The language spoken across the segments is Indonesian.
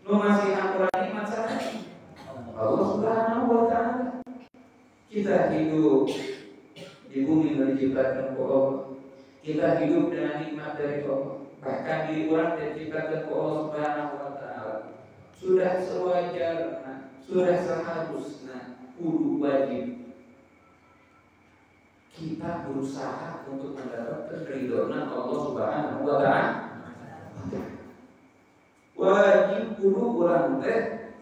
Nu masih ampura nikmat sana Allah Subhanahu wa ta'ala. Kita hidup di bumi yang diciptakan oleh Allah. Kita hidup dengan nikmat dari Allah. Bahkan diri orang diciptakan oleh Allah Subhanahu wa ta'ala. Sudah sewajarnya, sudah seharusnya, kudu wajib kita berusaha untuk mendapatkan keridhaan Allah Subhanahu wa ta'ala. Wajib kudu urang teh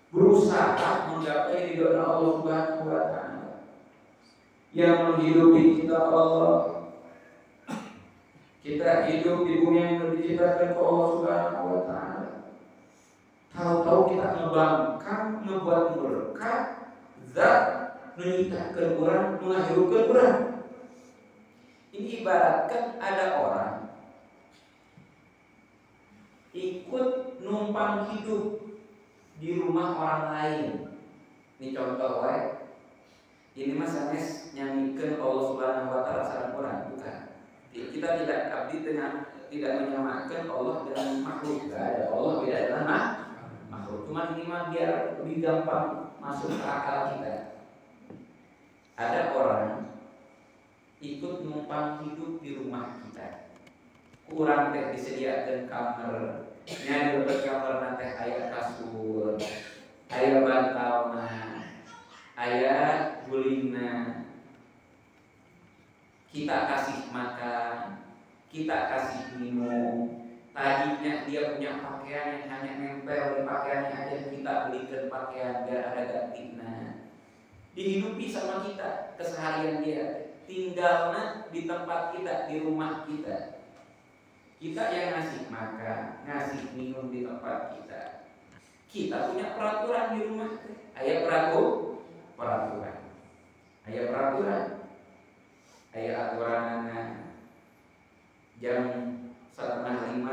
berusaha menggapai ridhaan Allah Subhanahu wa ta'ala. Yang menghidupi kita Allah. Kita hidup di bumi yang diciptakan oleh Allah Subhanahu wa ta'ala. Tahu-tahu kita ngebangkang, ngebuat berkah, zat menyitakan orang, menghidupkan orang. Ini ibaratkan ada orang ikut numpang hidup di rumah orang lain. Ini contoh wae. Ini mah sanes nyamikeun Allah Subhanahu wa ta'ala sareng urang, bukan. Kita tidak abdi dengan tidak menyamakan Allah dengan makhluk. Tidak ada Allah beda dengan makhluk. Cuma ini mah biar lebih gampang masuk ke akal kita. Ada orang ikut numpang hidup di rumah kita. Kurang teh disediakan kamar. Nya dapat kamar nanti aya kasur, aya bantalna, aya gulingna. Kita kasih makan, kita kasih minum. Tadinya dia punya pakaian yang hanya nempel di pakaiannya aja, kita belikan pakaian biar ada gantinya. Dihidupi sama kita keseharian dia, tinggalnya di tempat kita, di rumah kita. Kita yang ngasih makan, ngasih minum di tempat kita. Kita punya peraturan di rumah. Aya peraturan. Aya peraturan. Aya aturanana jam 4:30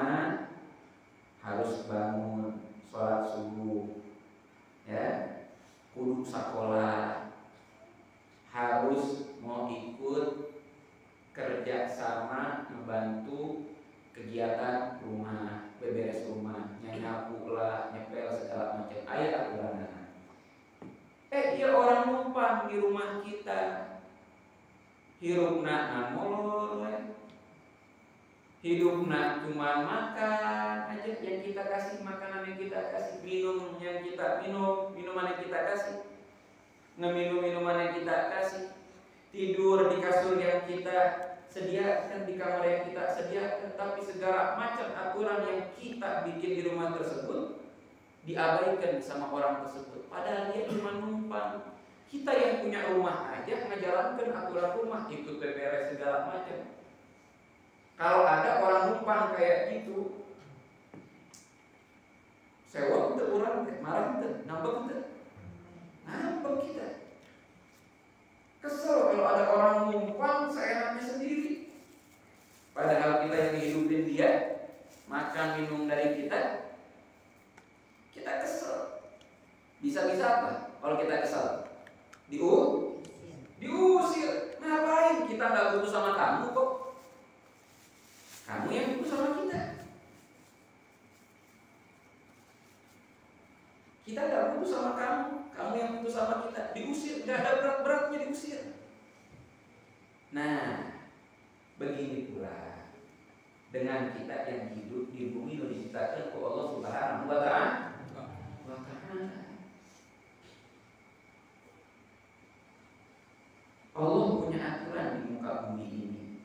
harus bangun sholat subuh, ya, kudu sekolah, harus mau ikut kerja sama membantu kegiatan rumah, beberes rumah, nyapu lah, nyepel segala macam. Aya aturanana. Dia orang numpang di rumah kita. Hirupna molor, hidupna cuma makan aja yang kita kasih, makanan yang kita kasih, minum yang kita minum, minuman yang kita kasih, ngeminum minuman yang kita kasih, tidur di kasur yang kita sediakan, di kamar yang kita sediakan. Tapi segala macam aturan yang kita bikin di rumah tersebut diabaikan sama orang tersebut. Padahal dia cuma numpang. Kita yang punya rumah aja menjalankan aturan rumah, ikut beberes segala macam. Kalau ada orang numpang kayak gitu, sewa untuk orang marah untuk nambah kita. Kesel kalau ada orang numpang seenaknya sendiri. Padahal kita yang hidupin dia, makan minum dari kita kesel. Bisa-bisa apa kalau kita kesel? Diusir. Ngapain? Kita nggak butuh sama kamu kok. Kamu yang butuh sama kita. Kita nggak butuh sama kamu yang butuh sama kita. Diusir, nggak ada berat-beratnya diusir. Nah, begini pula dengan kita yang hidup di bumi yang diciptakan oleh Allah Subhanahu wa ta'ala. Allah punya aturan di muka bumi ini.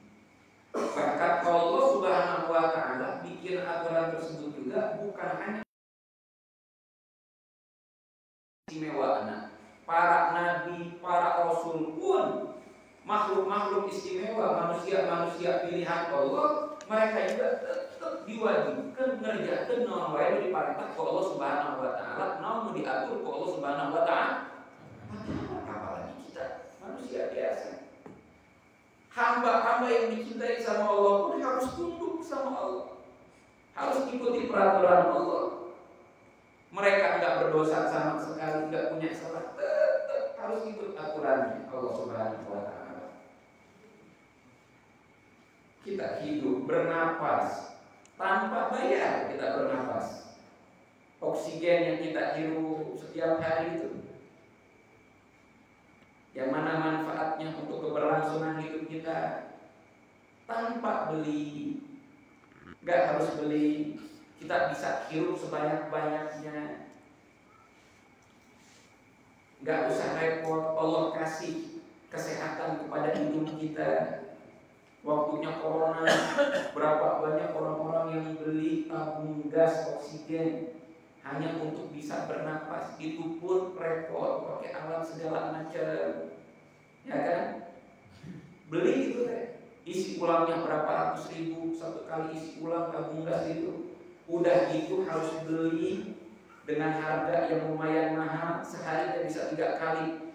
Bahkan Allah Subhanahu wa ta'ala bikin aturan tersebut juga bukan hanya istimewa. Para nabi, para rasul pun makhluk-makhluk istimewa, manusia-manusia pilihan Allah, mereka juga tetap diwajibkan mengerjakan naon wae diparentah ku Allah Subhanahu wa ta'ala, naon diatur ku Allah Subhanahu wa ta'ala. Apalagi kita manusia biasa. Hamba-hamba yang dicintai sama Allah pun harus tunduk sama Allah, harus ikuti peraturan Allah. Mereka enggak berdosa sama sekali, enggak punya salah, tetap harus ikut aturannya Allah Subhanahu wa ta'ala. Kita hidup bernapas tanpa bayar, kita bernapas. oksigen yang kita hirup setiap hari itu, yang mana manfaatnya untuk keberlangsungan hidup kita, tanpa beli, nggak harus beli, kita bisa hirup sebanyak-banyaknya, nggak usah repot. Allah kasih kesehatan kepada hidup kita. Waktunya corona, berapa banyak orang-orang yang beli tabung gas oksigen hanya untuk bisa bernapas. Itu pun repot, pakai alat segala macam, ya kan? Beli itu isi ulangnya berapa ratus ribu satu kali isi ulang tabung gas itu. Udah gitu harus beli dengan harga yang lumayan mahal, sehari bisa 3 kali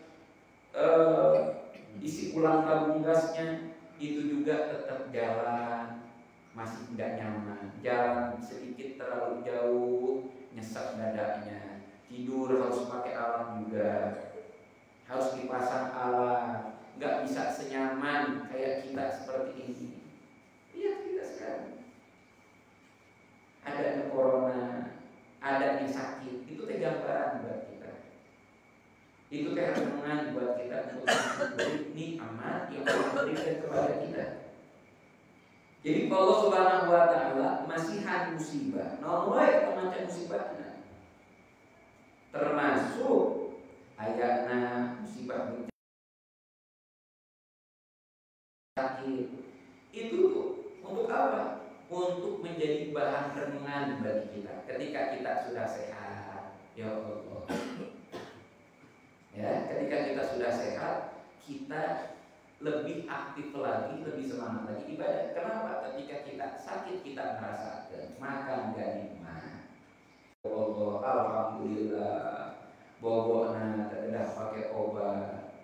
isi ulang tabung gasnya. Itu juga tetap jalan masih tidak nyaman, jalan sedikit terlalu jauh nyesek dadanya, tidur harus pakai alat juga, harus dipasang alat, nggak bisa senyaman kayak kita seperti ini. Lihat kita sekarang, adanya corona, adanya sakit, itu gambaran buat kita. Itu renungan buat kita untuk mensyukuri nikmat yang Allah berikan kepada kita. Jadi Allah Subhanahu wa taala masihan musibah, naon macam musibahnya. Termasuk ayatna musibah sakit. Itu untuk apa? Untuk menjadi bahan renungan bagi kita ketika kita sudah sehat. Ya Allah. Ya, ketika kita sudah sehat, kita lebih aktif lagi, lebih semangat lagi ibadah. Kenapa? Ketika kita sakit, kita merasakan makan gak nikmat. Allah, alhamdulillah, bobokna tidak pakai obat,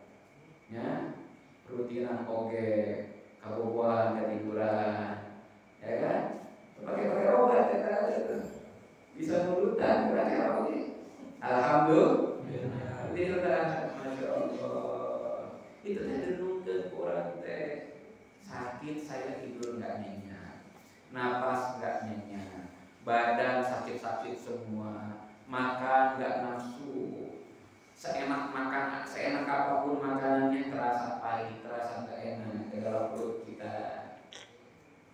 ya, rutinan oge, kabobohan ketiduran, ya kan? Pakai obat, ya, bisa nurutan, berarti apa sih? Alhamdulillah. Masya Allah. Itu renungkan orang teh sakit, saya tidur nggak nyenyak, napas nggak nyenyak, badan sakit-sakit semua, makan nggak nafsu, seenak makan, seenak apapun makanannya terasa pahit, terasa nggak enak ke dalam perut kita,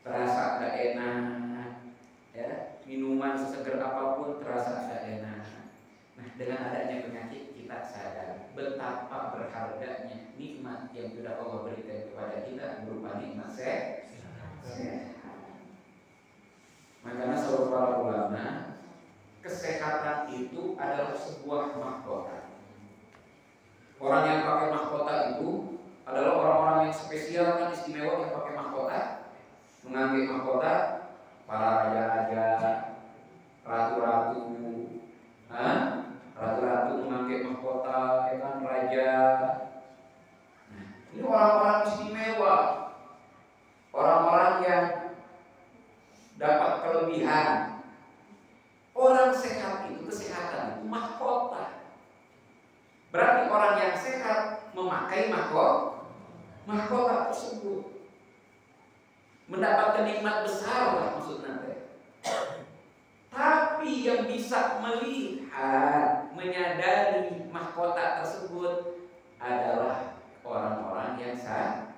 terasa nggak enak, ya, minuman seseger apapun terasa nggak enak. Nah, dengan adanya penyakit kita sadar betapa berharganya nikmat yang sudah Allah berikan kepada kita berupa nikmat sehat. Makanya seluruh para ulama, kesehatan itu adalah sebuah mahkota. Orang yang pakai mahkota itu adalah orang-orang yang spesial, kan istimewa, yang pakai mahkota, mengambil mahkota, para raja-raja, ratu-ratu, ratu-ratu memakai mahkota, ya kan, raja. Nah, ini orang-orang istimewa, orang-orang yang dapat kelebihan. Orang sehat itu, kesehatan itu mahkota. Berarti orang yang sehat memakai mahkota tersebut, mendapatkan nikmat besar lah maksudnya. Tapi yang bisa melihat, menyadari mahkota tersebut adalah orang-orang yang sakit.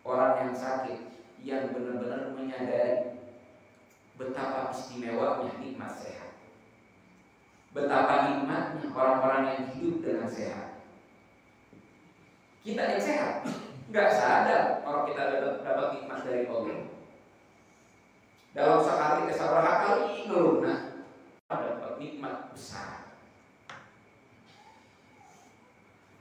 Orang yang sakit yang benar-benar menyadari betapa istimewanya nikmat sehat, betapa nikmatnya orang-orang yang hidup dengan sehat. Kita yang sehat nggak sadar kalau kita dapat nikmat dari Allah. Dalam sekali kesabaran kali ngeluh, nah, dapat nikmat besar.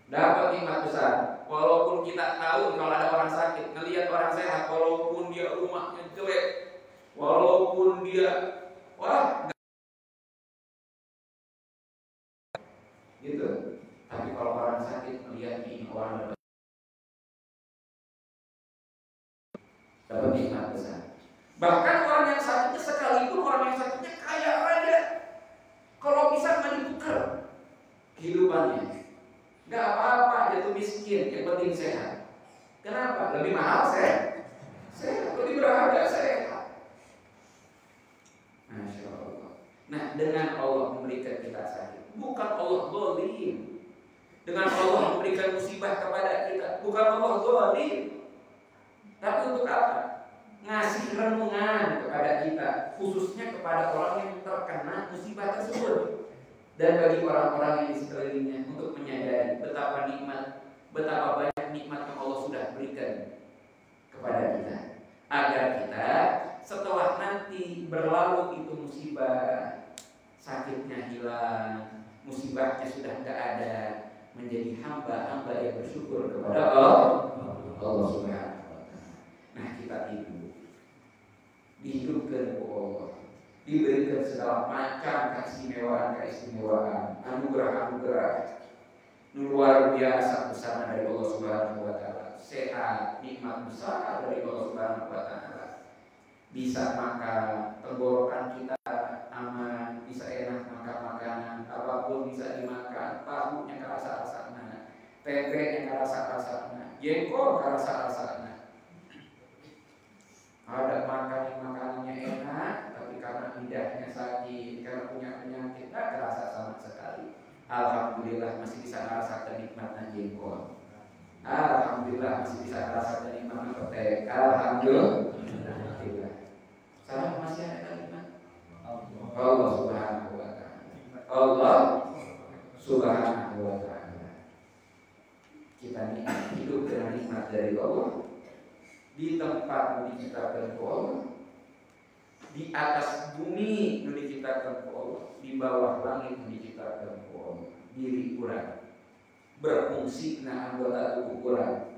Dapat nikmat besar. Walaupun kita tahu kalau ada orang sakit, ngelihat orang sehat, walaupun dia rumahnya jelek, walaupun dia gitu. Tapi kalau orang sakit melihat ini orang dapat nikmat besar. Bahkan orang yang sakitnya, sekalipun orang yang sakitnya kaya raya, kalau bisa nggak ditukar kehidupannya, nggak apa-apa, jatuh miskin, yang penting sehat. Kenapa? Lebih mahal sehat, lebih berharga sehat. Masya Allah. Nah, dengan Allah memberikan kita sakit, bukan Allah zalim. Dengan Allah memberikan musibah kepada kita, bukan Allah zalim. Tapi untuk apa? Ngasih renungan kepada kita, khususnya kepada orang yang terkena musibah tersebut, dan bagi orang-orang yang di sekelilingnya untuk menyadari betapa banyak nikmat yang Allah sudah berikan kepada kita, agar kita setelah nanti berlalu itu musibah, sakitnya hilang, musibahnya sudah tidak ada, menjadi hamba-hamba yang bersyukur kepada Allah Subhanahu wa Ta'ala. Nah, kita dihidupkan oleh Allah, diberikan segala macam keistimewaan, anugerah luar biasa bersama dari Allah Subhanahu wa Ta'ala. Sehat, nikmat besar dari Allah Subhanahu wa Ta'ala. Bisa makan, tenggorokan kita aman, bisa enak makan makanan, apapun bisa dimakan, tahunya kerasa-rasanya, tempenya kerasa-rasanya, jengkol kerasa-rasanya. Ada makanannya enak, tapi karena lidahnya sakit, karena punya penyakit, tidak terasa sama sekali. Alhamdulillah masih bisa merasakan nikmatnya jengkol. Alhamdulillah masih bisa merasakan nikmatnya petai. Alhamdulillah. Sekarang masih ada kalimat Allah Subhanahu wa Ta'ala. Allah Subhanahu wa Ta'ala. Kita hidup dengan nikmat dari Allah, di tempat diciptakan Allah, di atas bumi diciptakan Allah, di bawah langit diciptakan Allah. Diri kurang berfungsi dengan anggota tubuh kurang,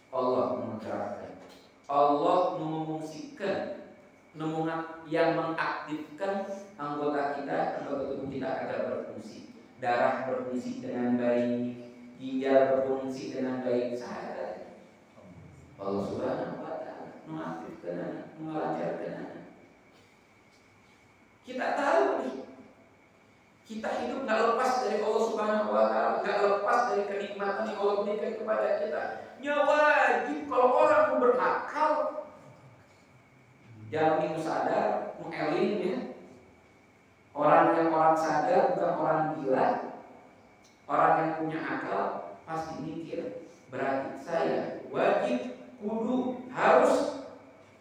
Allah menggerakkan, Allah memfungsikan, yang mengaktifkan anggota tubuh kita agar berfungsi. Darah berfungsi dengan baik, ginjal berfungsi dengan baik. Sadar Allah Subhanahu wa Ta'ala mengaktifkan, melancarkan. Kita tahu nih, kita hidup nggak lepas dari Allah Subhanahu wa Ta'ala, nggak lepas dari kenikmatan yang Allah berikan kepada kita. Wajib kalau orang berakal, jangan sadar, mengeling ya. Orang sadar bukan orang gila. Orang yang punya akal pasti mikir, berarti saya wajib, kudu, harus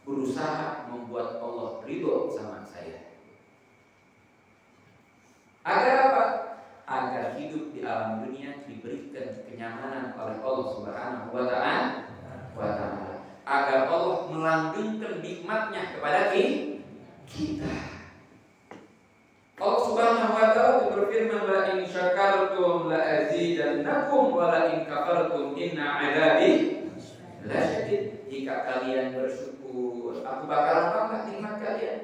berusaha membuat Allah ridho sama saya. Agar apa? Agar hidup di alam dunia diberikan kenyamanan oleh Allah Subhanahu wa Ta'ala. Agar Allah melanggengkan nikmatnya kepada kita. Allah Subhanahu wa Ta'ala berfirman, la in syakartum la azidannakum wa la in kafartum inna 'adzabi lasyadid. Jika kalian bersyukur, aku bakalan tambah nikmat kalian.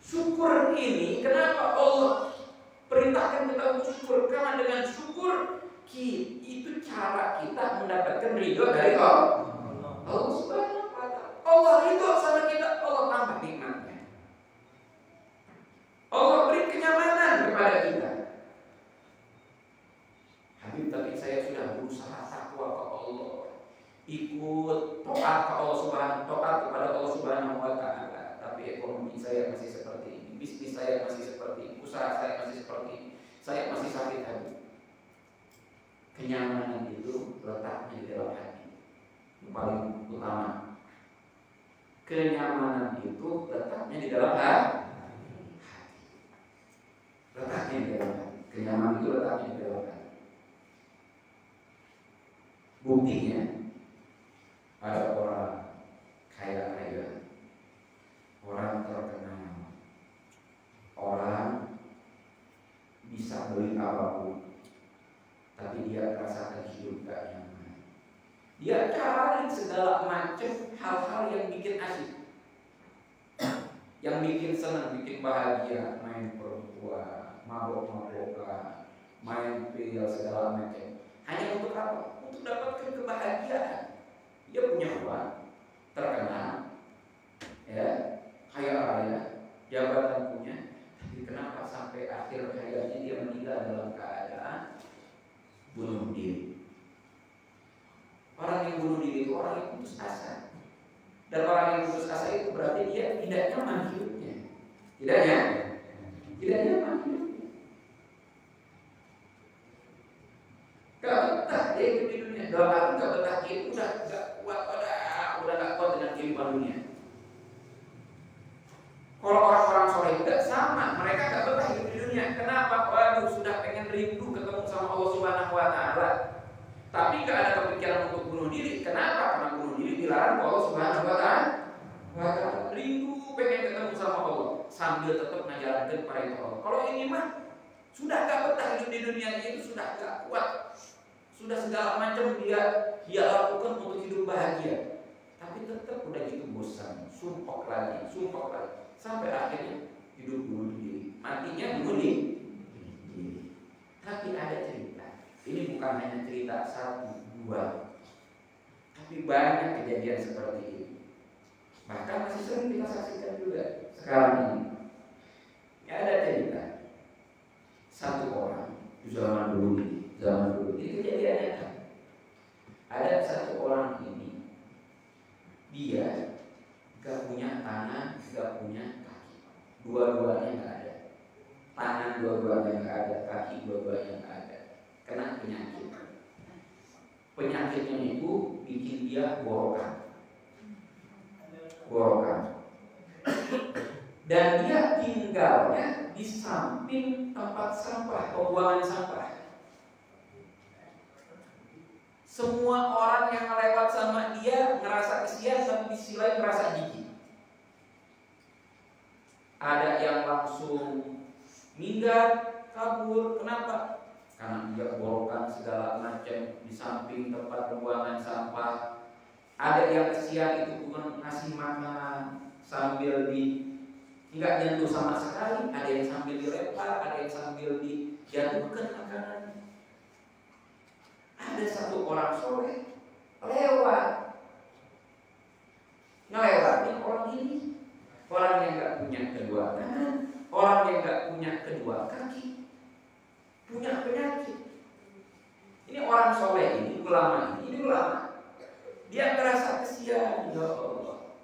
Syukur ini kenapa Allah perintahkan kita untuk syukur? Karena dengan syukur itu cara kita mendapatkan ridho dari Allah Subhanahu wa Ta'ala. Allah ridho sama kita, Allah tambah nikmatnya. Allah beri kenyamanan kepada kita. Habib, tapi saya sudah berusaha takwa ke Allah, ikut taat ke Allah Subhanahu, taat kepada Allah Subhanahu wa Ta'ala, tapi ekonomi saya masih seperti ini, bisnis saya masih seperti ini, usaha saya masih seperti ini, saya masih sakit hati. Kenyamanan itu letaknya di dalam hati. Yang paling utama, kenyamanan itu letaknya di dalam hati. Letaknya di dalam hati. Kenyamanan itu letaknya di dalam hati. Buktinya, ada orang kaya, orang terkenal, orang bisa beli apapun, tapi dia merasakan hidup gak nyaman. Dia cari segala macam hal-hal yang bikin asik, yang bikin senang, bikin bahagia, main perempuan, mabok-mabokan, main pil, segala macam. Hanya untuk apa? Untuk dapatkan kebahagiaan. Dia punya uang, terkenal, ya, kaya raya, jabatan punya, tapi kenapa sampai akhir hayatnya dia meninggal dalam keadaan bunuh diri? Orang yang bunuh diri itu orang yang putus asa. Dan orang yang putus asa itu berarti dia tidak nyaman hidupnya. Tidak nyaman. Gak betah dia hidup di dunia. Dalam arti gak betah itu udah gak kuat, udah gak kuat dengan kehidupan dunia. Kalau orang-orang soleh juga sama, mereka gak betah hidup di dunia. Kenapa? Waduh, sudah pengen rindu ketemu sama Allah Subhanahu Wa Taala, tapi gak ada kepikiran untuk bunuh diri. Kenapa? Karena bunuh diri dilarang Allah Subhanahu Wa Taala. Rindu pengen ketemu sama Allah sambil tetap menjalankan perintah Allah. Kalau ini mah sudah gak betah hidup di dunia itu, sudah gak kuat, sudah segala macam dia lakukan untuk hidup bahagia, tapi tetap udah gitu bosan, sumpok lagi, sampai akhirnya hidup bunuh diri, matinya bunuh diri. Tapi ada cerita, ini bukan hanya cerita 1, 2, tapi banyak kejadian seperti ini. Bahkan masih sering kita saksikan juga sekarang ini. Ada cerita satu orang di zaman dulu ini kejadiannya kan, ada satu orang ini, dia gak punya tangan, gak punya kaki, dua-duanya gak ada. Tangan dua-duanya gak ada, kaki dua-duanya gak ada. Kena penyakit. Penyakitnya itu bikin dia borokan. Dan dia tinggalnya di samping tempat sampah, pembuangan sampah. Semua orang yang lewat sama dia ngerasa kesian, tapi di sisi lain ngerasa jijik. Ada yang langsung minggat, kabur. Kenapa? Karena dia borokan segala macam di samping tempat pembuangan sampah. Ada yang kesian itu bukan ngasih makanan sambil nggak nyentuh sama sekali. Ada yang sambil dilempar, ada yang sambil dijatuhkan makanan. Ada satu orang soleh ngelewatin orang ini, orang yang nggak punya kedua tangan, orang yang nggak punya kedua kaki, punya penyakit. Ini orang soleh ini ulama. Dia merasa kesian, ya Allah.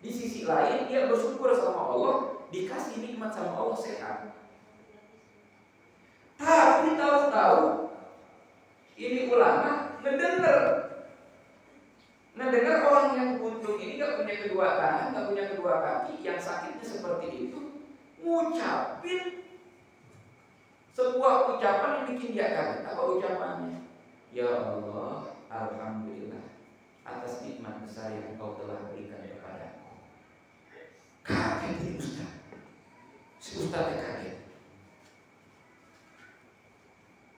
Di sisi lain dia bersyukur sama Allah, dikasih nikmat sama Allah sehat. Tapi tahu-tahu ini ulama ngedenger orang yang buntung ini gak punya kedua tangan, gak punya kedua kaki, yang sakitnya seperti itu, ngucapin sebuah ucapan yang bikin dia kaget. Apa ucapannya? Ya Allah, alhamdulillah atas nikmat besar yang Engkau telah berikan kepadaku. Kaget ini Ustaz. Si Ustaz kaget.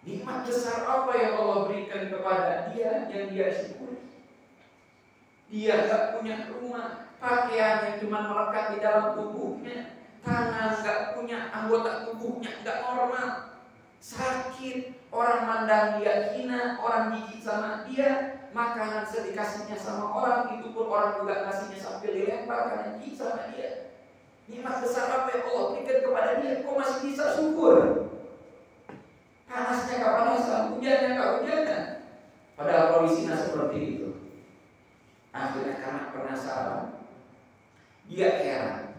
Nikmat besar apa yang Allah berikan kepada dia yang dia syukuri? Dia gak punya rumah, pakaian yang cuma melekat di dalam tubuhnya, tangan gak punya, anggota tubuhnya gak normal, sakit, orang mandang dia hina, orang jijik sama dia, makanan sedikasihnya sama orang, itu pun orang juga ngasihnya sambil dilempar karena jijik sama dia. Nikmat besar apa yang Allah berikan kepada dia, kok masih bisa syukur? Panasnya gak panasan, hujannya gak hujannya, padahal kondisinya seperti itu. Akhirnya karena penasaran, dia heran.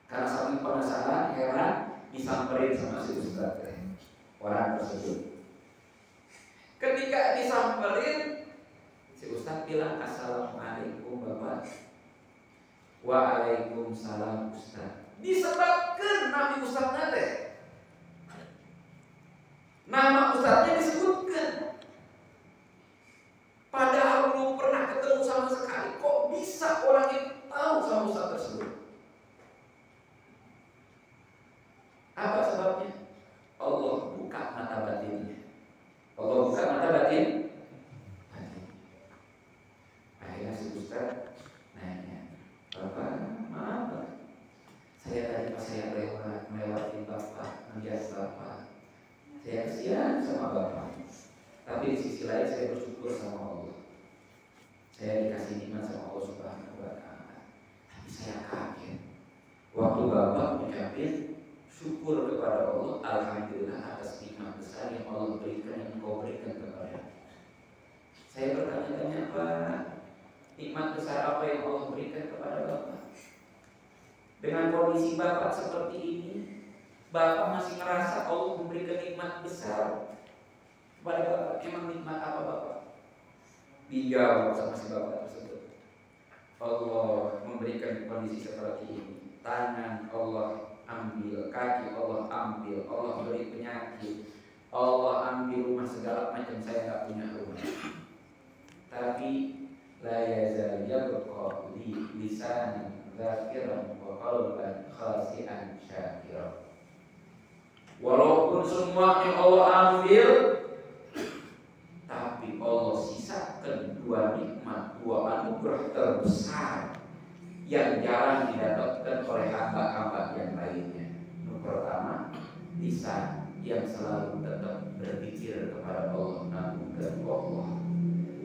Karena saking penasaran, heran, disamperin sama si Ustaz orang tersebut. Ketika disamperin, si Ustaz bilang, Assalamualaikum Bapak. Waalaikumsalam Ustaz. Disebabkan Nabi Ustaz nate, nama Ustaznya disebutkan. Padahal belum pernah ketemu sama sekali. Kok bisa orang itu tahu sama Ustaz tersebut? Apa sebabnya? Allah buka mata batinnya. Allah buka mata batin. Akhirnya si Ustaz nanya, Bapak, maaf, saya tadi pas saya melewati Bapak, melihat Bapak, saya kesian sama Bapak. Tapi di sisi lain saya bersyukur sama Allah. Saya dikasih nikmat sama Allah Subhanahu Wa Taala. Tapi saya kaget waktu Bapak mengucapkan syukur kepada Allah, alhamdulillah atas nikmat besar yang Allah berikan, yang Engkau berikan kepada. Saya bertanya-tanya, Pak, nikmat besar apa yang Allah berikan kepada Bapak? Dengan kondisi Bapak seperti ini, Bapak masih merasa Allah memberikan nikmat besar kepada Bapak. Emang nikmat apa Bapak? Dijawab sama si Bapak tersebut. Allah memberikan kondisi seperti ini. Tangan Allah ambil, kaki Allah ambil, Allah beri penyakit, Allah ambil rumah, segala macam. Saya tak punya rumah, tapi la yazal yabqa li lisanan dzakiran wa qalban khasi'an syakiran. Walaupun semua yang Allah ambil, tapi Allah sisakan dua nikmat, dua anugerah terbesar yang jarang didapatkan oleh hamba-hamba yang lainnya. Yang pertama, lisan yang selalu tetap berpikir kepada Allah, mengagungkan Allah,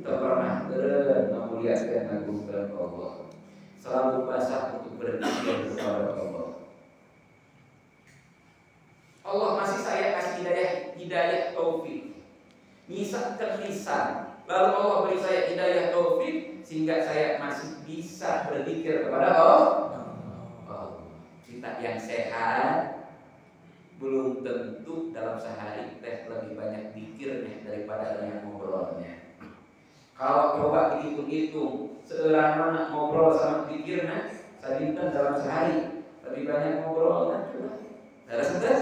tak pernah memuliakan, mengagungkan Allah, selalu basah untuk berpikir kepada Allah. Allah masih saya kasih hidayah taufik, misalkan lisan, lalu Allah beri saya hidayah taufik sehingga saya masih bisa berpikir kepada Allah. Kita yang sehat belum tentu dalam sehari lebih banyak pikirnya daripada yang ngobrolnya. Kalau coba dihitung-hitung seorang mana ngobrol sama pikirnya, sadinkan dalam sehari lebih banyak ngobrolnya. Coba ada sedes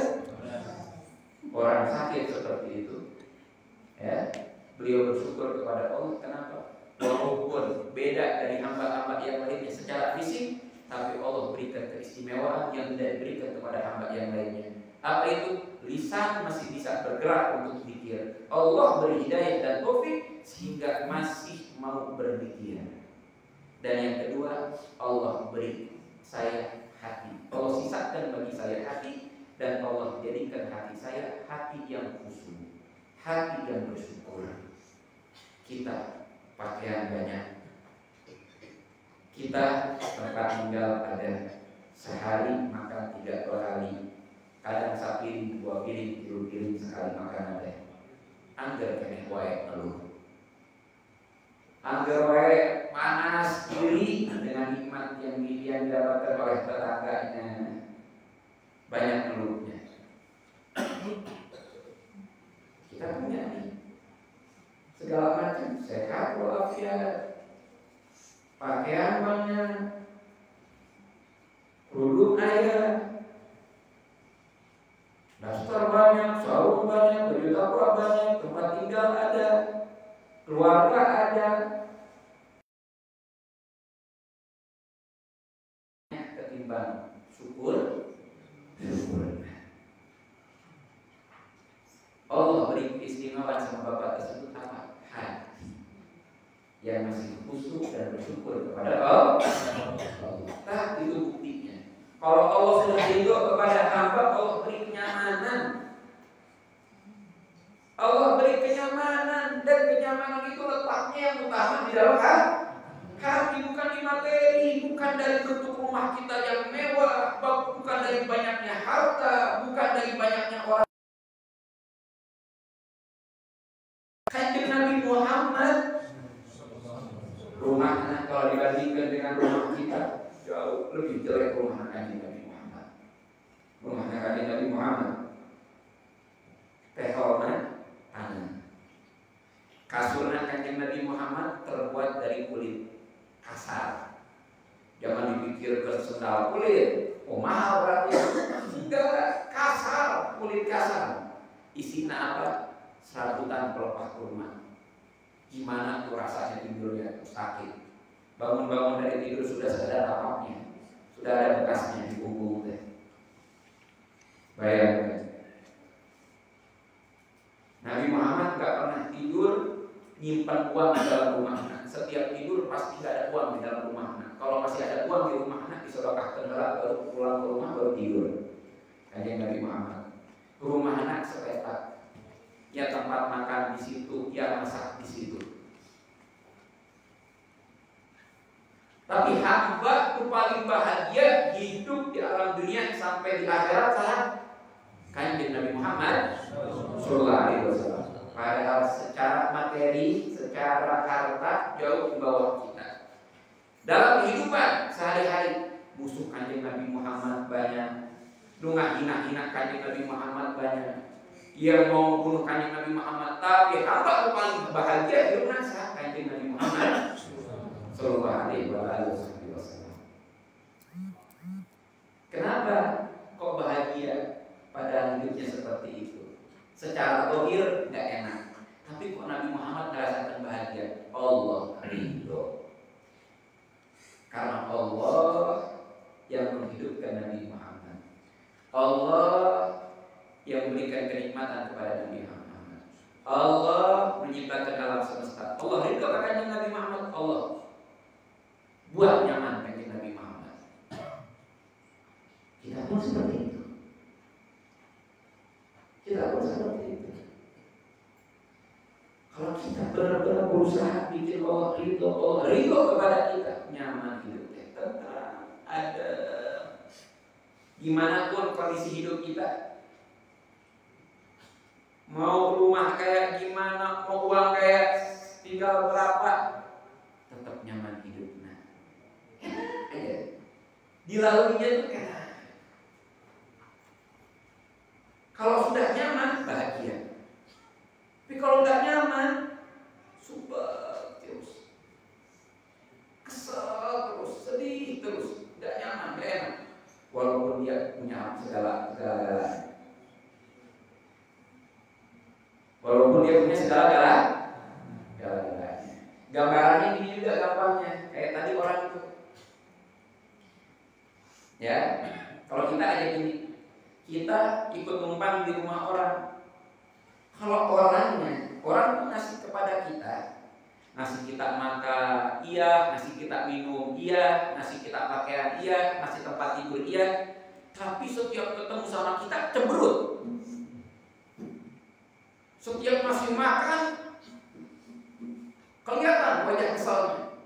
orang sakit seperti itu, ya, beliau bersyukur kepada Allah. Kenapa? Walaupun beda dari hamba-hamba yang lainnya secara fisik, tapi Allah berikan keistimewaan yang tidak diberikan kepada hamba yang lainnya. Apa itu? Lisan masih bisa bergerak untuk zikir. Allah beri hidayah dan taufik sehingga masih mau berzikir. Dan yang kedua, Allah beri saya hati. Allah sisakan bagi saya hati, dan Allah jadikan hati saya hati yang khusyuk, hati yang bersyukur. Kita pakaian banyak, kita tempat tinggal ada, sehari makan 3 kali, kadang sapiring 2 piring, 3 piring sekali makan ada. Angger kene wae ngeluh, angger wae panas diri dengan nikmat yang didapatkan oleh tetangganya, banyak ngeluhnya. Kita punya nih segala macam, sehat walafiat, pakaian banyak, produk ayah, daster banyak, sarung banyak, baju takwa banyak, tempat tinggal ada, keluarga ada. Ketimbang syukur. Allah beri keistimewaan sama Bapak tersebut apa? Hati yang masih khusyuk dan bersyukur kepada Allah. Nah, itu buktinya. Kalau Allah sudah ridho kepada hamba, Allah beri kenyamanan. Allah beri kenyamanan, dan kenyamanan itu letaknya yang utama di dalam hati, bukan di materi, bukan dari bentuk rumah kita yang mewah, bukan dari banyaknya harta, bukan dari banyaknya orang. Kanjeng Nabi Muhammad, rumahnya kalau dibandingkan dengan rumah kita jauh lebih jelek rumah Kanjeng Nabi Muhammad. Rumahnya Kanjeng Nabi Muhammad, teholna tanah, kasurnya Kanjeng Nabi Muhammad terbuat dari kulit kasar. Jangan dipikirkan sendal kulit, mahal berarti. Enggak, kasar, kulit kasar. Isinya apa? Serabutan pelepah kurma. Gimana tuh rasanya tidurnya tuh sakit. Bangun-bangun dari tidur sudah sadar apapnya, sudah ada bekasnya di punggung teh. Bayangkan. Nabi Muhammad gak pernah tidur nyimpan uang di dalam rumahnya. Setiap tidur pasti gak ada uang di dalam rumahnya. Kalau masih ada uang di rumahnya, disedekahkan baru pulang ke rumah baru tidur. Kanjeng Nabi Muhammad. Rumahnya sepetak. Ya tempat makan di situ, ya masak di situ. Tapi hamba itu paling bahagia hidup di alam dunia sampai di akhirat salah Kanjeng Nabi Muhammad sallallahu alaihi wasallam. Padahal secara materi, secara harta jauh di bawah kita. Dalam kehidupan sehari-hari musuh Kanjeng Nabi Muhammad banyak, lu nggak hina-hina Kanjeng Nabi Muhammad banyak, yang mau bunuh Kanjeng Nabi Muhammad, tapi hamba paling bahagia hidup nasa Kanjeng Nabi Muhammad Sallallahu Alaihi Wasallam. Kenapa kok bahagia pada hidupnya seperti itu? Secara zahir nggak enak, tapi kok Nabi Muhammad merasakan bahagia? Allah ridho, karena Allah yang menghidupkan Nabi Muhammad, Allah yang memberikan kenikmatan kepada Nabi Muhammad, Allah menciptakan alam semesta, Allah ridho kepada Nabi Muhammad, Allah buat nyaman bagi Nabi Muhammad. Kita pun seperti itu. Kita pun seperti itu. Kalau kita benar-benar berusaha bikin Allah ridho kepada kita, nyaman hidupnya, tenang, ada gimana pun kondisi hidup kita, mau rumah kayak gimana, mau uang kayak tinggal berapa, tetap nyaman hidupnya. Enak aja, dilaluinya itu enak. Kalau sudah nyaman, bahagia. Tapi kalau nggak nyaman, subah terus, kesel terus, sedih terus, nggak nyaman, nggak enak. Walaupun dia punya segala-galanya, walaupun dia punya segala-galanya. Gambarannya ini juga gampangnya, kayak tadi orang itu. Ya, kalau kita aja gini, kita ikut numpang di rumah orang. Kalau orang tuh ngasih kepada kita, ngasih kita makan, iya, ngasih kita minum, iya, ngasih kita pakaian, iya, ngasih tempat tidur, iya. Tapi setiap ketemu sama kita cemberut. Setiap ngasih makan, kelihatan wajah kesalnya.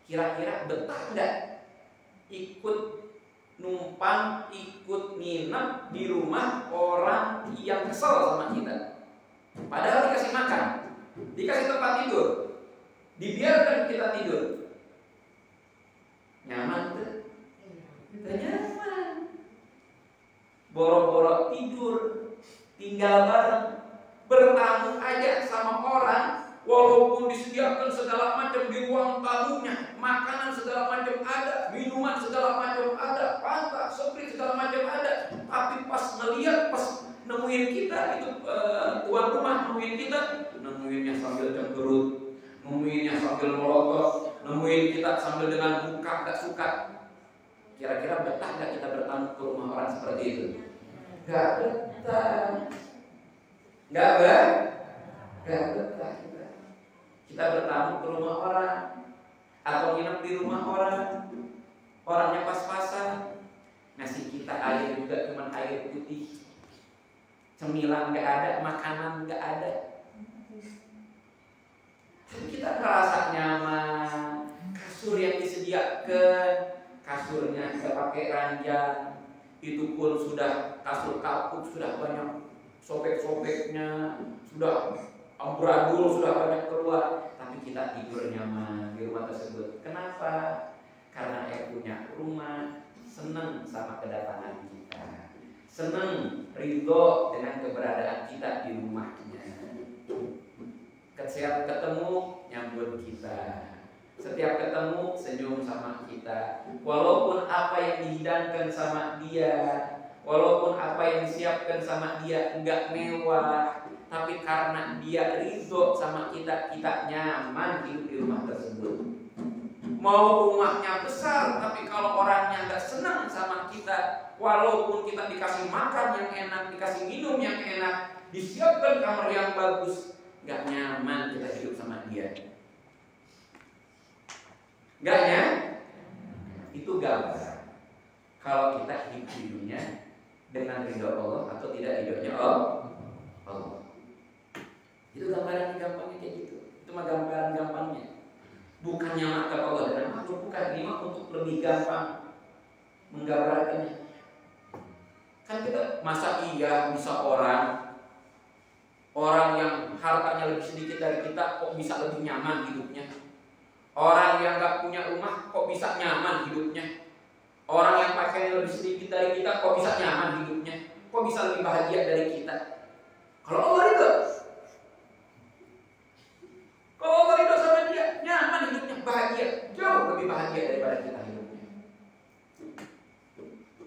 Kira-kira betah enggak ikut numpang, ikut nginep di rumah orang yang kesel sama kita? Padahal dikasih makan, dikasih tempat tidur, dibiarkan kita tidur. Nyaman tuh? Kita nyaman. Boro-boro tidur, tinggal bareng, bertamu aja sama orang, walaupun disediakan segala macam di ruang tamunya, makanan segala macam ada, minuman segala macam ada, pantas, sopri segala macam ada, tapi pas ngeliat, pas nemuin kita itu tuan rumah nemuinnya sambil cemberut, nemuinnya sambil melotot, nemuin kita sambil dengan muka gak suka. Kira-kira betah gak kita bertamu ke rumah orang seperti itu? Gak betah. Gak betah kita. Kita bertamu ke rumah orang atau nginep di rumah orang, orangnya pas-pasan, ngasih kita air juga cuma air putih, cemilan gak ada, makanan gak ada. Kita merasa nyaman, kasur yang disediakan, kasurnya gak pakai ranjang, itu pun sudah kasur kapuk, sudah banyak sobek-sobeknya, sudah amburadul, sudah banyak keluar, tapi kita tidur nyaman di rumah tersebut. Kenapa? Karena punya rumah, senang sama kedatangan kita, senang, ridho dengan keberadaan kita di rumahnya. Setiap ketemu nyambut kita, setiap ketemu senyum sama kita. Walaupun apa yang dihidangkan sama dia, walaupun apa yang disiapkan sama dia enggak mewah, tapi karena dia ridho sama kita, kita nyaman hidup di rumah tersebut. Mau rumahnya besar, tapi kalau orangnya enggak senang sama kita, walaupun kita dikasih makan yang enak, dikasih minum yang enak, disiapkan kamar yang bagus, enggak nyaman kita hidup sama dia. Enggak ya? Itu gambar kalau kita hidup di dunia dengan ridho Allah atau tidak ridhonya Allah. Itu gambaran gampangnya kayak gitu. Itu mah gambaran gampangnya. Bukannya makhluk Allah dan makhluk, bukan, ini mah untuk lebih gampang menggambarkannya. Kan kita masa iya bisa orang yang hartanya lebih sedikit dari kita kok bisa lebih nyaman hidupnya? Orang yang gak punya rumah kok bisa nyaman hidupnya? Orang yang pakainya lebih sedikit dari kita kok bisa nyaman hidupnya? Kok bisa lebih bahagia dari kita? Kalau Allah ridho, kalau Allah ridho sama dia, nyaman hidupnya, bahagia, jauh lebih bahagia daripada kita hidupnya.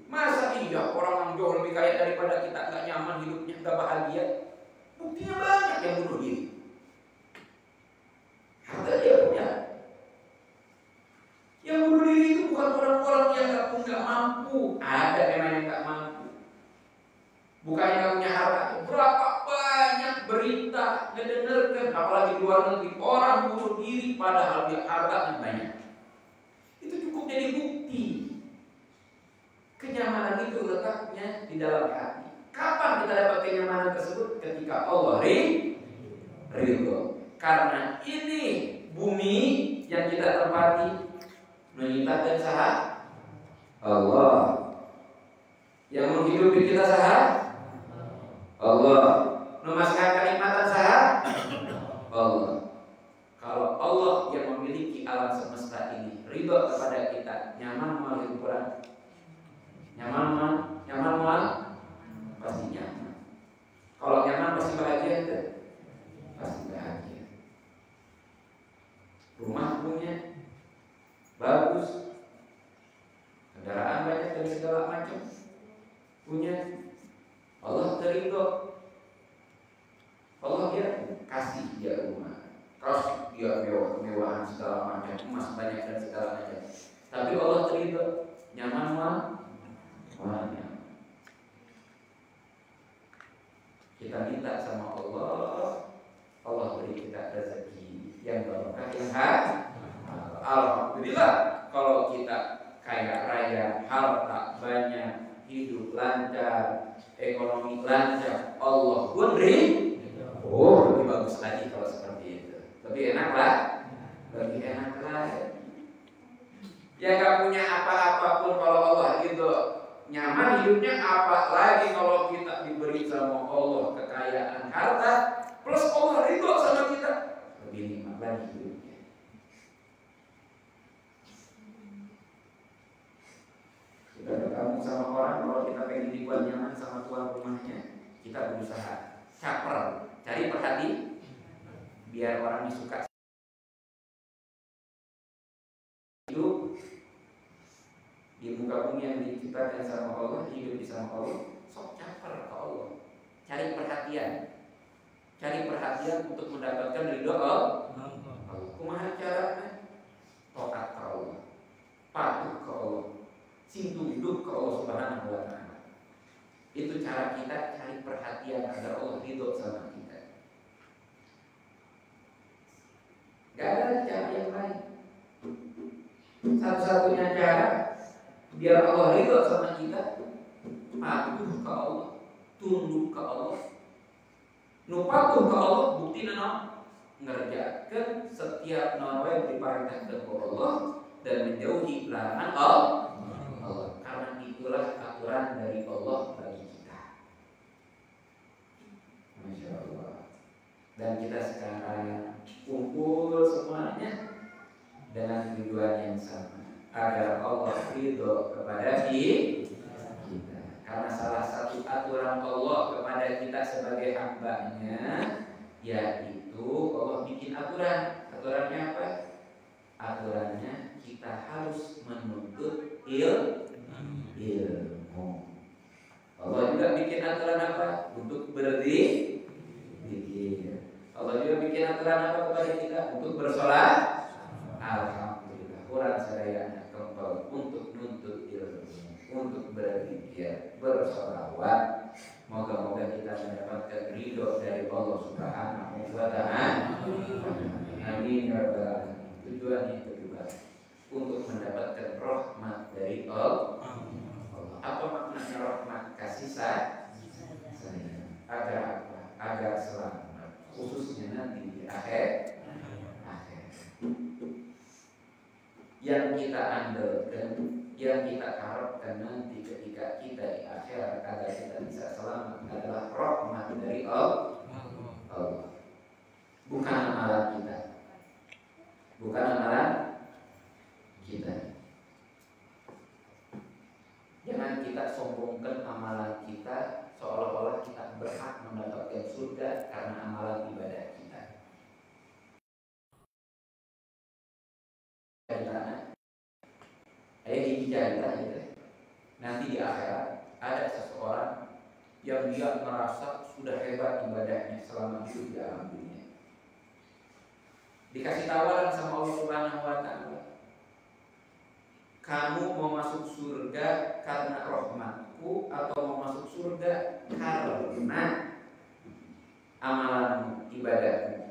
Masa iya orang yang jauh lebih kaya daripada kita nggak nyaman hidupnya, nggak bahagia? Buktinya banyak yang bunuh diri. Harta dia punya. Yang bunuh diri itu bukan orang-orang yang nggak mampu. Ada memang yang nggak mampu. Bukannya nggak punya harta. Berapa banyak berita ngedengarkan, apalagi di luar negeri, orang bunuh diri padahal dia hartanya banyak. Itu cukup jadi bukti. Kenyamanan itu letaknya di dalam hati. Kapan kita dapat kenyamanan tersebut? Ketika Allah ridho. Karena ini bumi yang kita tempati menyintakan sahab Allah. Yang menghidupi kita sahab Allah. Memasukkan kenikmatan sahab Allah. Kalau Allah yang memiliki alam semesta ini ridho kepada kita, nyaman melalui Quran. Nyaman pasti nyaman. Kalau nyaman pasti bahagia itu. Pasti bahagia. Rumah punya bagus, kendaraan banyak dari segala macam punya. Allah ridho. Allah dia kasih dia rumah, kasih dia mewah-mewahan segala macam, emas banyak dan segala macam. Tapi Allah ridho, nyaman nyaman. Kita minta sama Allah, Allah beri kita rezeki yang barokah yang alhamdulillah. Kalau kita kaya raya, harta banyak, hidup lancar, ekonomi lancar, Allah pun oh lebih bagus lagi kalau seperti itu. Lebih enak lah. Ya gak punya apa-apa pun kalau Allah ridho, nyaman hidupnya. Apalagi kalau kita diberi sama Allah kekayaan harta plus Allah ridho sama kita, lebih nikmat lagi hidupnya. Kita bergabung sama orang, kalau kita pengen dibuat nyaman sama tuan rumahnya, kita berusaha caper, cari perhati, biar orang suka. Hidup di muka bumi yang diciptakan sama Allah, hidup di sama Allah, sok caper ke Allah, cari perhatian untuk mendapatkan ridho Allah. Kumaha caranya? Taat ke Allah, patuh ke Allah, sintu hidup ke Allah Subhanahu wa Ta'ala. Itu cara kita cari perhatian agar Allah ridho sama kita. Gak ada cara yang lain. Satu-satunya cara biar Allah ridho sama kita, patuh ke Allah, tunduk ke Allah. Nu patuh ke Allah bukti ngerjakan setiap nawa yang diperintahkan oleh Allah dan menjauhi larangan Allah. Karena itulah aturan dari Allah bagi kita. Masya Allah. Dan kita sekarang kumpul semuanya dengan tujuan yang sama, agar Allah ridho kepada kita. Karena salah satu aturan Allah kepada kita sebagai hamba-Nya, yaitu Allah bikin aturan. Aturannya apa? Aturannya kita harus menuntut ilmu. Allah juga bikin aturan apa? Untuk berzikir. Allah juga bikin aturan apa kepada kita? Untuk bersolat. Alhamdulillah, Quran sadayana kempal untuk nuntut ilmu, untuk berzikir, bersolawat. Moga-moga kita mendapatkan ridho dari Allah Subhanahu wa Ta'ala. Amin ya rabbal alamin. Tujuan itu juga untuk mendapatkan rahmat dari Allah. Apa maknanya rahmat? Kasih sayang. Agar apa? Agar selamat, khususnya nanti di akhir. Yang kita andalkan, yang kita harapkan nanti ketika kita di akhirat agar kita bisa selamat adalah rahmat dari Allah. Bukan amalan kita, bukan amalan kita. kita sombongkan amalan kita seolah-olah kita berhak mendapatkan surga karena amalan ibadah kita. Ini cerita gitu. Nanti di akhirat ada seseorang yang dia merasa sudah hebat ibadahnya selama hidup di alam dunia. Dikasih tawaran sama Allah Subhanahu wa Ta'ala, kamu mau masuk surga karena rahmatku atau mau masuk surga karena amalan ibadahmu?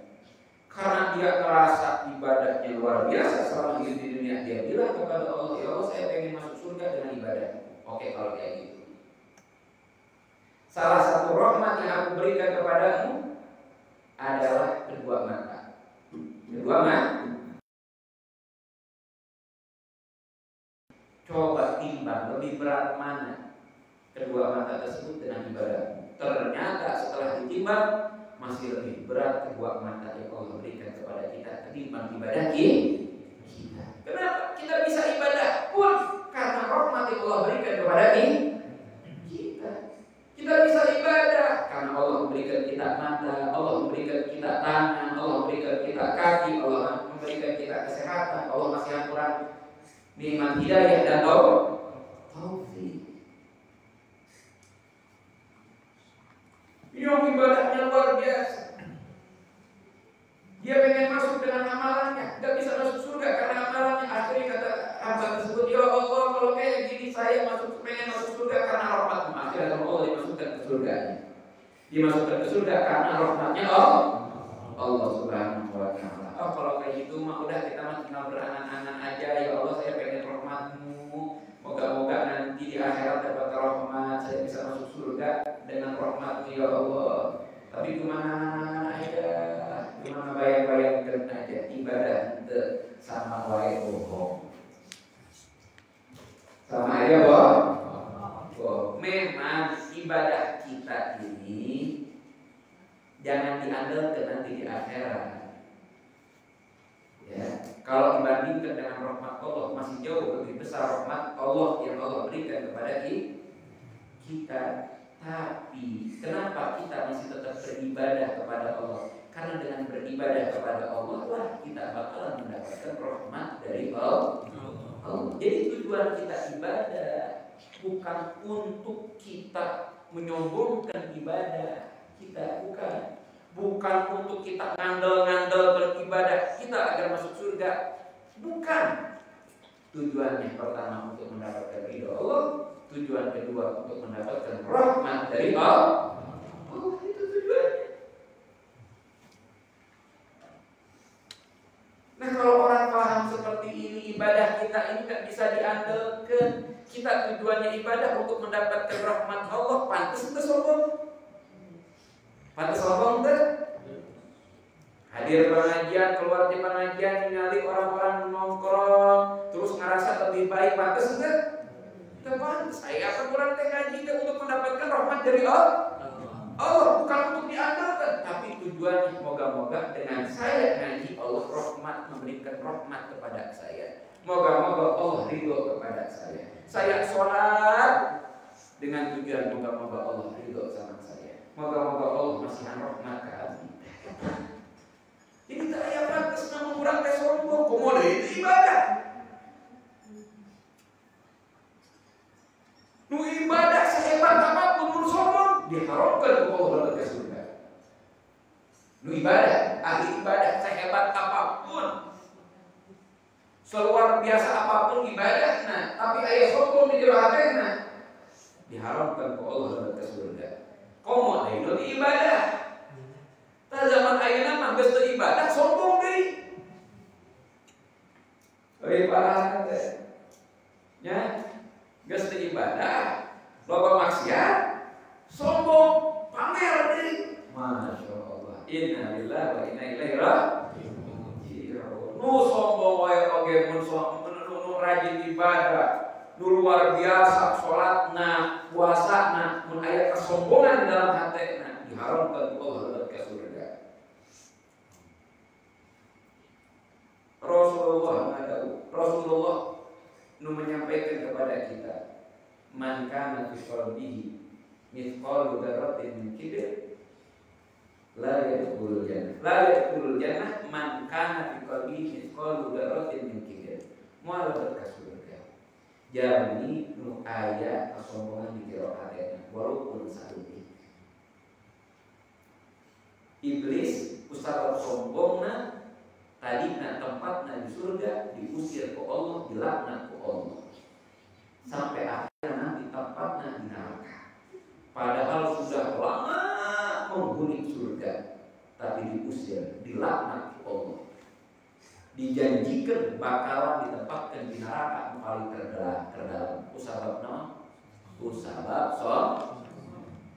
Karena dia merasa ibadahnya luar biasa selama hidup di dunia, dia bilang kepada Allah, ya Allah, saya pengen masuk surga dengan ibadah. Oke, kalau kayak gitu, salah satu rahmat yang aku berikan kepadamu adalah kedua mata. Kedua mata. Coba timbang lebih berat mana kedua mata tersebut dengan ibadahmu. Ternyata setelah ditimbang masih lebih berat kedua mata yang Allah berikan kepada kita ketimbang ibadah kita. Kenapa? Kita bisa ibadah pun karena rahmat yang Allah berikan kepada kita. Kita bisa ibadah karena Allah memberikan kita mata, Allah memberikan kita tangan, Allah memberikan kita kaki, Allah memberikan kita kesehatan, Allah masih aturan nikmat hidayah dan taufik. Yang ibadahnya luar biasa. Dia pengen masuk dengan amalannya, nggak bisa masuk surga karena amalannya. Akhirnya kata hamba tersebut, ya Allah, kalau kayak gini saya pengen masuk surga karena rahmatmu. Akhirnya Allah dimasukkan ke surga. Dimasukkan ke surga karena rahmatnya Allah Subhanahu wa Ta'ala. Oh, kalau kayak gitu mah udah kita mah tinggal berangan-angan aja. Ya Allah, saya pengen rahmatmu. Moga-moga nanti di akhirat dapat rahmat, saya bisa masuk surga dengan rahmat ya Allah. Tapi kemana aja, cuma bayang-bayangkan aja ibadah itu sama wae bohong. Sama aja bohong. Memang ibadah kita ini jangan diandalkan nanti di akhirat. Ya, kalau dibandingkan dengan rahmat Allah masih jauh lebih besar rahmat Allah yang Allah berikan kepada kita. Tapi kenapa kita masih tetap beribadah kepada Allah? Karena dengan beribadah kepada Allah lah kita bakalan mendapatkan rahmat dari Allah. Jadi tujuan kita ibadah bukan untuk kita menyombongkan ibadah kita, bukan untuk kita ngandel-ngandel beribadah kita agar masuk surga, bukan. Tujuannya pertama untuk mendapatkan ridho Allah, tujuan kedua untuk mendapatkan rahmat dari Allah. Itu tujuannya. Nah, kalau orang paham seperti ini, ibadah kita ini gak bisa diandalkan. Kita tujuannya ibadah untuk mendapatkan rahmat Allah. Pantas itu sombong? Pantas sombong itu? Hadir pengajian, keluar di pengajian, ningali orang-orang nongkrong, terus ngerasa lebih baik, pantas itu? Teman, saya akan kurang ngaji untuk mendapatkan rahmat dari Allah. Allah bukan untuk diandalkan, tapi tujuannya moga-moga dengan saya ngaji Allah rahmat, memberikan rahmat kepada saya. Moga-moga Allah ridho kepada saya. Saya sholat dengan tujuan moga-moga Allah ridho sama saya. Moga-moga Allah masih rahmat ke hati. Jadi saya pantas nama kurang tes sombong, komodo itu ibadah. Nu ibadah sehebat apapun nu sombong diharamkan ke Allah ke surga. Nu ibadah, ahli ibadah sehebat apapun, seluar biasa apapun ibadahna, tapi aya sombong di jero hatena, diharamkan ke Allah ke surga. Komo deui nu ibadah. Tah zaman ayeuna mah geus teu ibadah sombong deui. Euy parah teh. Nya geus teu ibadah, loba maksiat, sombong, pamer deui. Masya Allah. Inna lillahi wa inna ilaihi raji'un. Nu sombong wae oge mun nu rajin ibadah, nu luar biasa salatna, puasana, mun aya kesombongan dalam hatena, diharamkan Allah ke surga. Rasulullah nu menyampaikan kepada kita, man kana fi qalbihi mithqalu dzarratin min kibr la yadkhulul jannah man kana fi qalbihi mithqalu dzarratin min kibr mual berkas surga. Jami nu aya kesombongan di qiraatna walaupun saeutik. Iblis usah sombongna tadina tempatna di surga diusir ku Allah, dilaknat ku Allah. Sampai akhirnya nanti tempatnya di neraka. Padahal sudah lama menghuni surga, tapi diusir, dilaknat Allah. Dijanjikan bakalan ditempatkan di neraka paling terdalam. Usabab non, usabab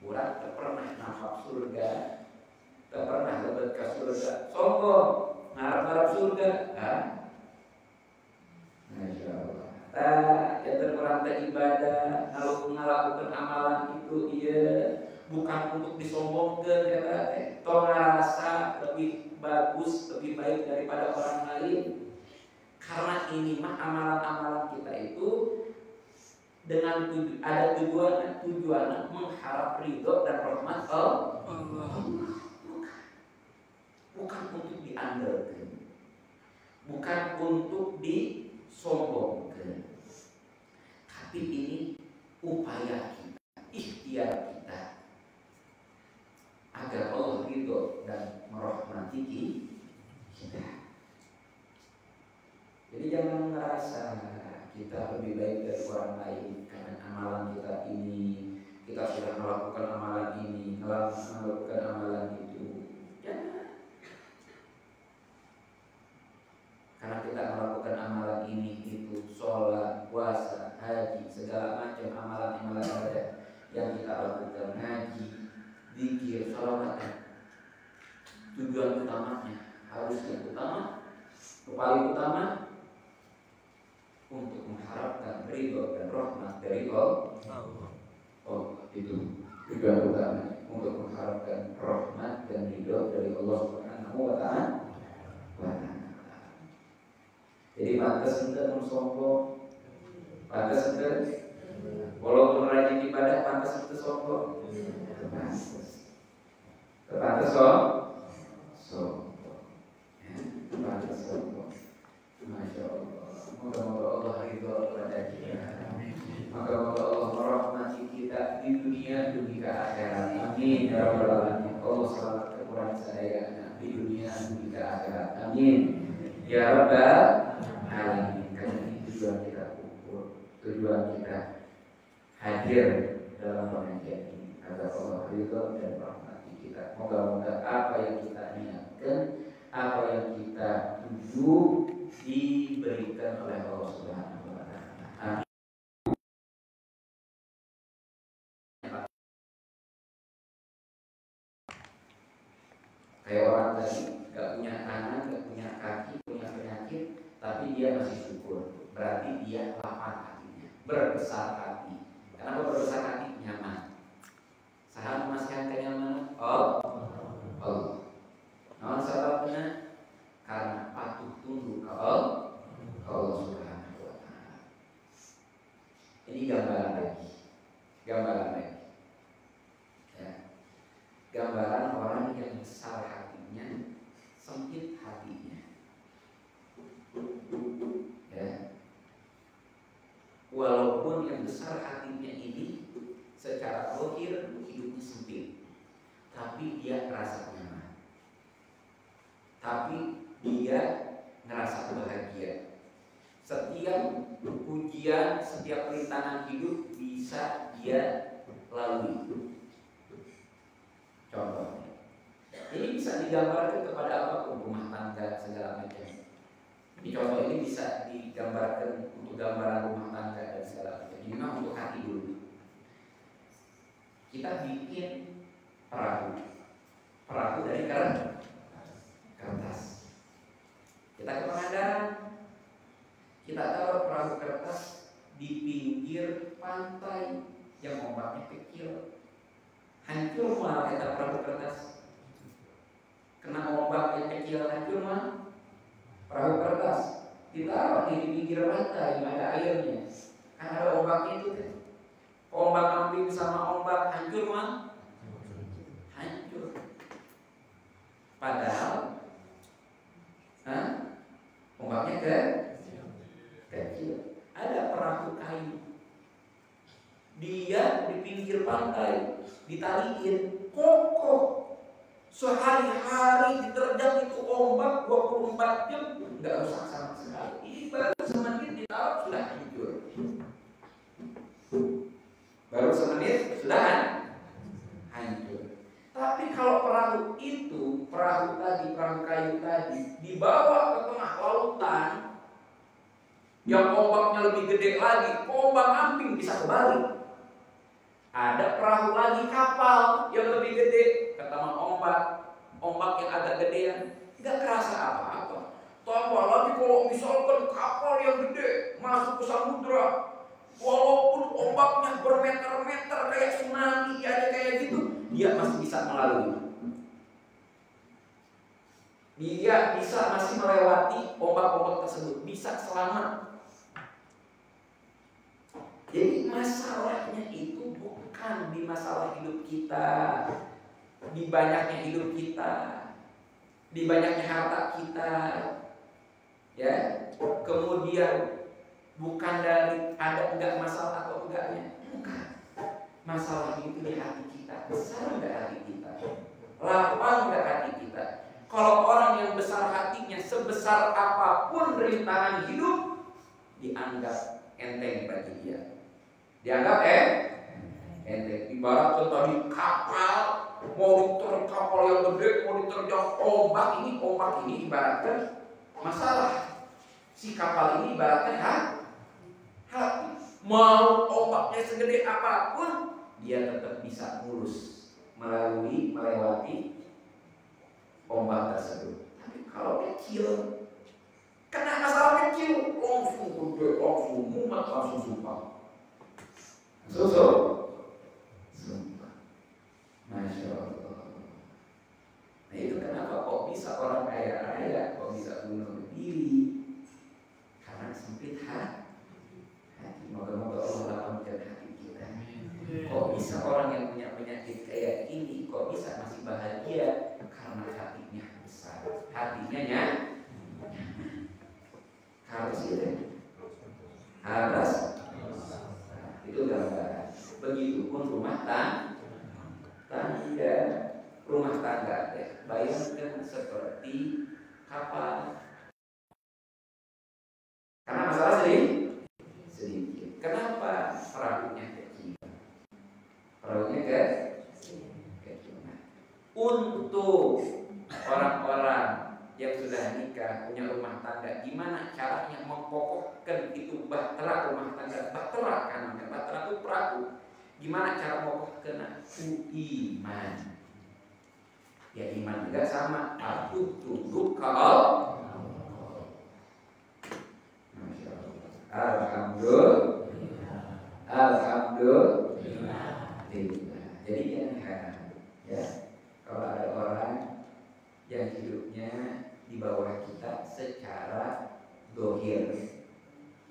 urang tak pernah nampak surga, tak pernah dapat ke surga. Sombong, ngarap-ngarap surga, Masya Allah. Yang berperantau ibadah, kalau melakukan amalan itu bukan untuk disombongkan, toh ngerasa lebih bagus, lebih baik daripada orang lain. Karena ini mah amalan-amalan kita itu dengan ada tujuan mengharap ridho dan rahmat Allah. Bukan untuk diandalkan, bukan untuk disombongkan. Tapi ini upaya kita, ikhtiar kita agar Allah ridho dan merahmati kita. Jadi jangan merasa kita lebih baik dari orang lain karena amalan kita ini, kita sudah melakukan amalan ini, melakukan amalan itu. Jangan. Karena kita melakukan amalan ini itu, sholat, puasa, haji, segala macam amalan-amalan ada yang kita lakukan, haji, zikir, sholawat. Tujuan utamanya harus yang paling utama untuk mengharapkan ridho dan rahmat dari Allah. Itu tujuan utama, untuk mengharapkan rahmat dan ridho dari Allah Subhanahu wa Ta'ala. Jadi pantas ente sombong, pantas ente walaupun rajin ibadah, pantas ente sombong, pantas sombong, pantas sombong. Masya Allah. Moga-moga Allah ridho kepada kita. Moga-moga Allah merahmati kita di dunia dan di akhirat. Amin ya rabbal alamin. Allah selamat kekurangan saya di dunia dan di akhirat. Amin ya rabbal alamin. Karena ini tujuan kita kumpul, tujuan kita hadir dalam pengajian ini agar Allah ridho dan merahmati kita. Moga-moga apa yang kita niatkan, apa yang kita tuju diberikan oleh Allah Subhanahu wa Ta'ala. Amin. Kayak orang tadi gak punya tangan, gak punya kaki, punya penyakit, tapi dia masih syukur. Berarti dia lapang hatinya, berbesar hati. Kenapa berbesar hati? Nyaman. Sahabat memastikan kenyamanan Allah. Namun sebabnya karena patuh tunduk ke Allah Subhanahu wa Ta'ala. Ini gambaran lagi. Ya. Gambaran orang yang besar hatinya, sempit hatinya. Ya. Walaupun yang besar hatinya ini secara zahir hidupnya sempit, tapi dia merasa nyaman. Tapi dia ngerasa bahagia. Setiap ujian, setiap rintangan hidup bisa dia lalui. Contoh, ini bisa digambarkan kepada apapun, rumah tangga segala macam. Ini contoh ini bisa digambarkan untuk gambaran rumah tangga dan segala macam. Ini memang untuk hati dulu. Kita bikin perahu dari kertas. Kita ke Pangandaran, kita taruh perahu kertas di pinggir pantai yang ombaknya kecil. Hancur mah kita perahu kertas. Kena ombak yang kecil hancur mah perahu kertas. Ditaruh di pinggir pantai yang ada airnya. Kan ada ombaknya itu kan. Dia di pinggir pantai, ditarikin kokoh. Sehari-hari diterjang itu ombak 24 jam, nggak rusak sama sekali. Ini baru semenit ditaruh sudah hancur. Baru semenit sudah hancur. Tapi kalau perahu itu, perahu kayu tadi, dibawa ke tengah lautan, yang ombaknya lebih gede lagi, ombak amping bisa kebalik. Ada perahu lagi, kapal yang lebih gede, ketemu ombak yang agak gedean, nggak kerasa apa-apa. Tambah lagi kalau misalkan kapal yang gede masuk ke samudra, walaupun ombaknya bermeter-meter kayak tsunami aja kayak gitu, dia masih bisa melalui. Dia bisa masih melewati ombak-ombak tersebut, bisa selamat. Jadi masalahnya itu bukan di masalah hidup kita, di banyaknya hidup kita, di banyaknya harta kita, ya. Kemudian bukan dari ada enggak masalah atau enggaknya, bukan. Masalah itu di hati kita, besar enggak hati kita, lapang enggak hati kita. Kalau orang yang besar hatinya, sebesar apapun rintangan hidup, dianggap enteng bagi dia. Dianggap enteng. Ibarat tadi kapal, mau diterjang kapal yang gede, mau diterjang ombak ini ibaratkan masalah. Si kapal ini ibaratkan hati. Mau ombaknya segede apapun, dia tetap bisa mulus melewati ombak tersebut. Tapi kalau kecil, kena masalah kecil, langsung gede, langsung mumet, langsung sumpah. Sumpah. Masya Allah. Nah itu kenapa kok bisa orang kaya raya, kok bisa bunuh diri? Karena sempit hati. Moga-moga Allah lapangkan hati kita. Kok bisa orang yang punya penyakit kayak ini, kok bisa masih bahagia? Karena hatinya besar, hatinya harus itu gambaran. Begitupun rumah tangga, bayangkan seperti kapal. Karena masalah sedikit. Kenapa perahunya kecil? Perahunya kecil. Untuk orang-orang yang sudah nikah, punya rumah tangga, gimana caranya mengkokohkan itu bahtera rumah tangga? Bahtera kan namanya, bahtera itu perahu. Gimana cara mengokohkan? Iman. Ya iman juga sama. Aku tunduk kalau Alhamdulillah. Jadi jangan heran, ya, kalau ada orang yang hidupnya di bawah kita secara dohir,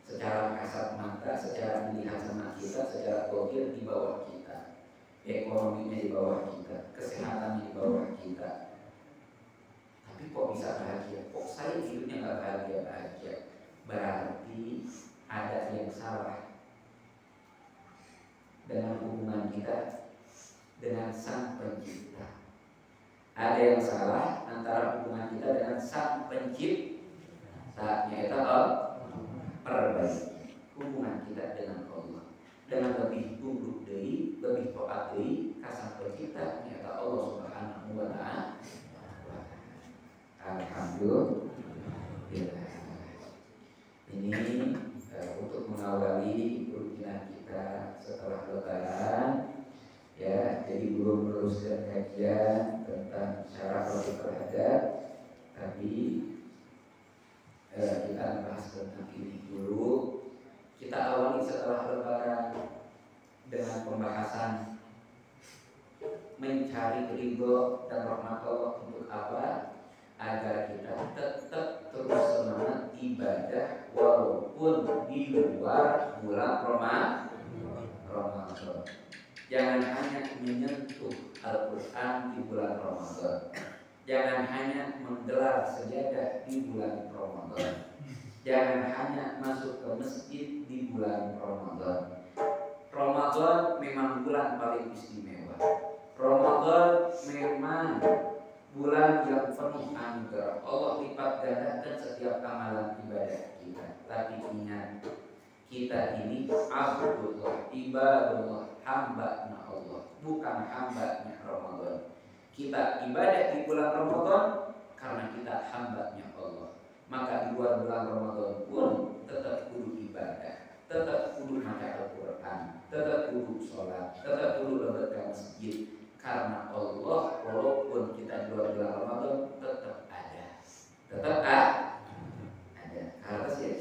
secara kasat mata, secara dilihat sama kita, secara dohir di bawah kita, ekonominya di bawah kita, kesehatannya di bawah kita. Tapi kok bisa bahagia? Kok saya hidupnya nggak bahagia? Berarti ada yang salah dengan hubungan kita dengan Sang Pencipta. Ada yang salah antara hubungan kita dengan Sang Pencipta. Saatnya kita perbaiki hubungan kita dengan Allah, dengan lebih tunduk deui, lebih taat deui ka Sang Pencipta, nyata Allah Subhanahu wa ta'ala. Alhamdulillah. Ini untuk mengawali rutinan kita setelah Lebaran, ya. Jadi belum meneruskan kajian tentang cara wajib berhadap, tapi kita bahas tentang ini dulu. Kita awali setelah Lebaran dengan pembahasan mencari ridho dan rahmat Allah untuk apa? Agar kita tetap terus semangat ibadah walaupun di luar bulan Ramadan. Jangan hanya menyentuh Al-Quran di bulan Ramadan. Jangan hanya menggelar sejadah di bulan Ramadan. Jangan hanya masuk ke masjid di bulan Ramadan. Ramadan bulan paling istimewa. Ramadan memang bulan yang penuh anugerah. Allah lipat gandakan setiap amalan ibadah kita. Tapi ingat, kita ini abdullah, ibadullah, hambanya Allah, bukan hambanya Ramadan. Kita ibadah di bulan Ramadan karena kita hambanya Allah. Maka di luar bulan Ramadan pun tetap kudu ibadah, tetap kudu baca Al-Quran, tetap kudu sholat, tetap kudu lebat ke masjid. Karena Allah, walaupun kita di luar bulan Ramadan tetap ada, tetap ada. Harus ya.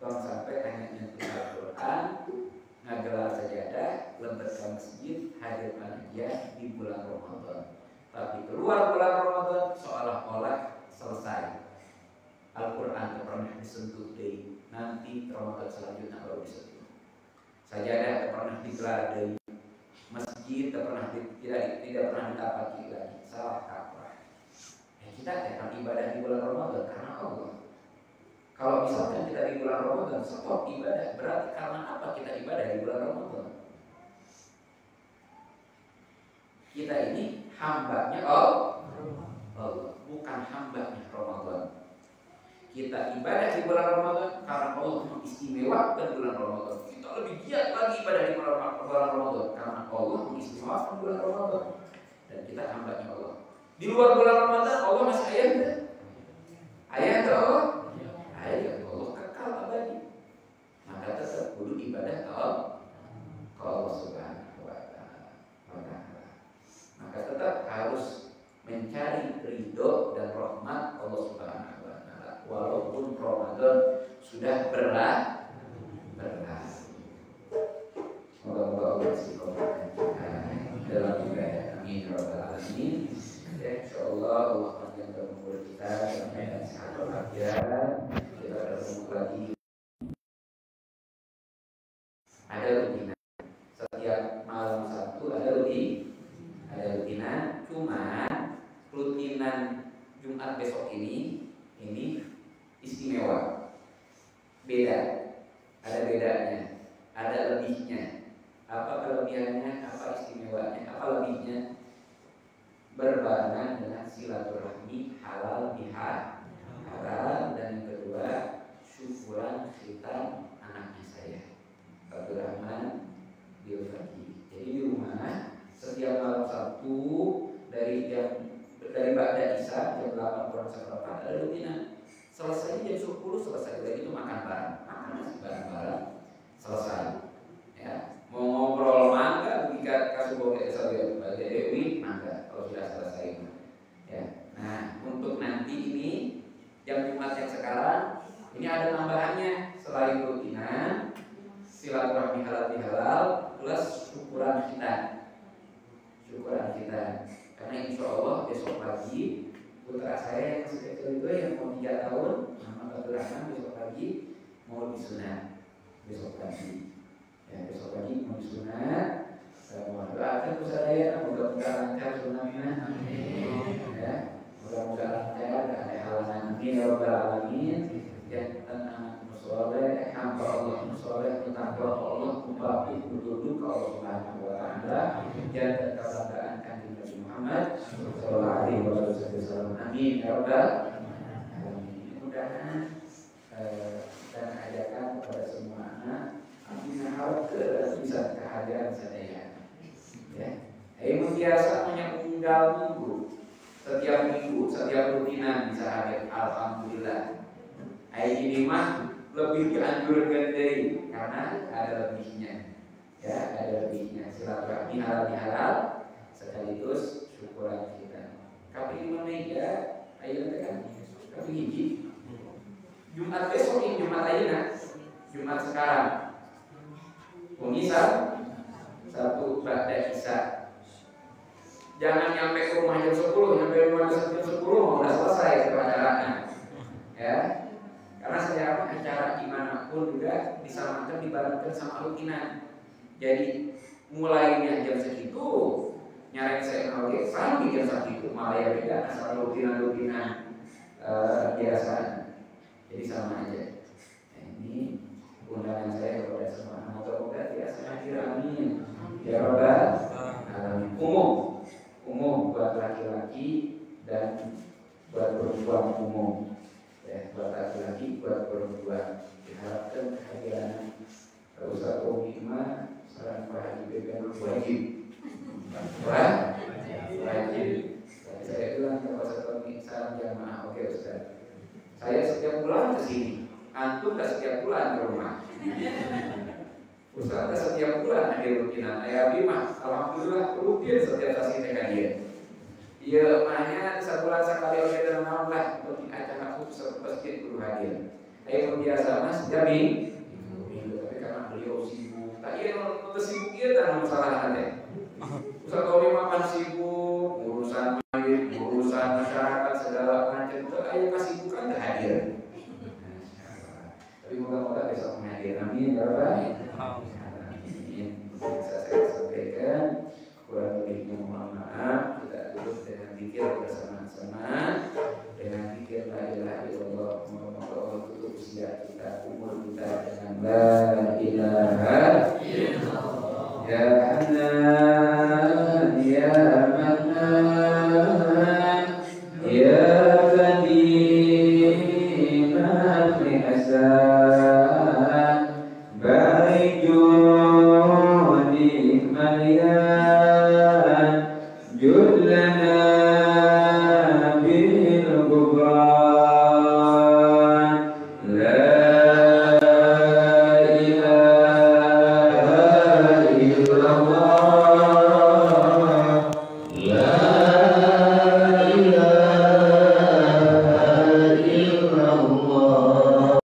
Kalau sampai hanya nyentuh Al-Quran, ngagelar sajadah, lebat ke masjid, hadir panitia di bulan Ramadan. Tapi keluar bulan Ramadan seolah-olah selesai. Al-Quran pernah disentuh dari nanti Ramadan selanjutnya baru disentuh. Sajadah pernah digelar dari masjid tidak pernah didapati lagi. Salah kaprah. Kita akan ibadah di bulan Ramadan karena Allah. Kalau misalkan kita di bulan Ramadan stop ibadah, berarti karena apa kita ibadah di bulan Ramadan? Kita ini hambanya Allah, bukan hambanya Ramadan. Kita ibadah di bulan Ramadan karena Allah mengistimewakan bulan Ramadan. Kita lebih giat lagi ibadah di bulan Ramadan karena Allah mengistimewakan bulan Ramadan. Dan kita hambanya Allah. Di luar bulan Ramadan Allah masih ayat. Ayat Allah. Ayat Allah kekal abadi. Maka tetap kudu ibadah ke Allah Subhanahu wa Ta'ala. Maka tetap harus mencari ridho dan rahmat Allah Subhanahu wa Ta'ala. Walaupun Ramadan sudah berlalu. Semoga Allah istiqomahkan kita dalam ibadah. Amin ya rabbal alamin. Insyaallah Allah panjangkan umur kita sampai sehat walafiat. Kita bertemu lagi. Ada rutina setiap malam Sabtu, ada rutinan. Cuma rutinan Jumat besok ini istimewa, beda, ada bedanya, ada lebihnya. Apa kelebihannya, apa istimewanya, apa lebihnya? Berbarengan dengan silaturahmi halal halal, dan yang kedua syukuran khitam anaknya saya Abdurrahman Bilfaqi. Jadi di rumah setiap malam Sabtu dari Ba'da Isya jam 8 kurang seperempat ada rutinan. Selesai jam 10 selesai, lagi itu makan nasi bareng-bareng selesai. Ya, mau ngobrol mangga, jika kasus boleh saya bagi Dewi mangga kalau sudah selesai. Ya, nah untuk nanti ini jam Jumat yang sekarang ini ada tambahannya selain rutinan silaturahmi halal plus syukuran kita. Karena insya Allah besok pagi putra saya yang masih kecil itu yang mau 3 tahun, Muhammad Abdurrahman, besok pagi mau disunat. Besok pagi mau disunat. Saya mohon doakan kepada saya, mudah-mudahan lancar sunatnya. Ya, mudah-mudahan lancar, tidak ada halangan. Amin ya rabbal alamin. Dan anak musoleh, hamba Allah musoleh, bertakwa Allah, mubahih berduduk ke Allah Subhanahu wa Ta'ala, dan kebanggaan kanjeng Nabi Muhammad sallallahu alaihi wasallam. Amin ya rabbal alamin. Mudah-mudahan dan ajakan kepada semua anak, amin harap bisa kehadiran saya. Ya, ibu biasa menyambunggal minggu, setiap rutinan bisa hadir. Alhamdulillah. Ini mah lebih dianjurkan dari karena ada lebihnya. Ya, ada lebihnya. Silaturahmi halal sekaligus syukuran kita. Tapi di mana ya? Ayo kan. Tapi hiji. Jumat besok ini Jumat ayeuna. Jumat sekarang. Misal satu Ba'da Isya. Jangan nyampe ke rumah jam 10, nyampe rumah jam 10 udah selesai acaranya. Ya. Karena saya acara dimanapun juga disamakan dibarengkan sama rutinan. Jadi mulainya jam segitu, nyari saya oke sampai jam segitu, malah ya beda asal rutinan biasa. Jadi sama aja. Nah, ini undangan saya kepada semua. Moga-moga tidak sengaja, amin. Wajib. Wajib. Saya bilang ke Pak Sotoni, salam jamaah. Oke Ustaz. Saya setiap bulan ke sini. Antum gak setiap bulan ke rumah. Ustaz setiap bulan hadir rutinan. Ayah Bima, alhamdulillah rutin setiap kasih kajian. Iya, makanya sebulan sekali oleh dan malam lah untuk acara khusus masjid guru hadir. Ayo biasa Mas Jami. Tapi karena beliau sibuk, tak iya kalau sibuk kita masalah ada. Ustaz Tomi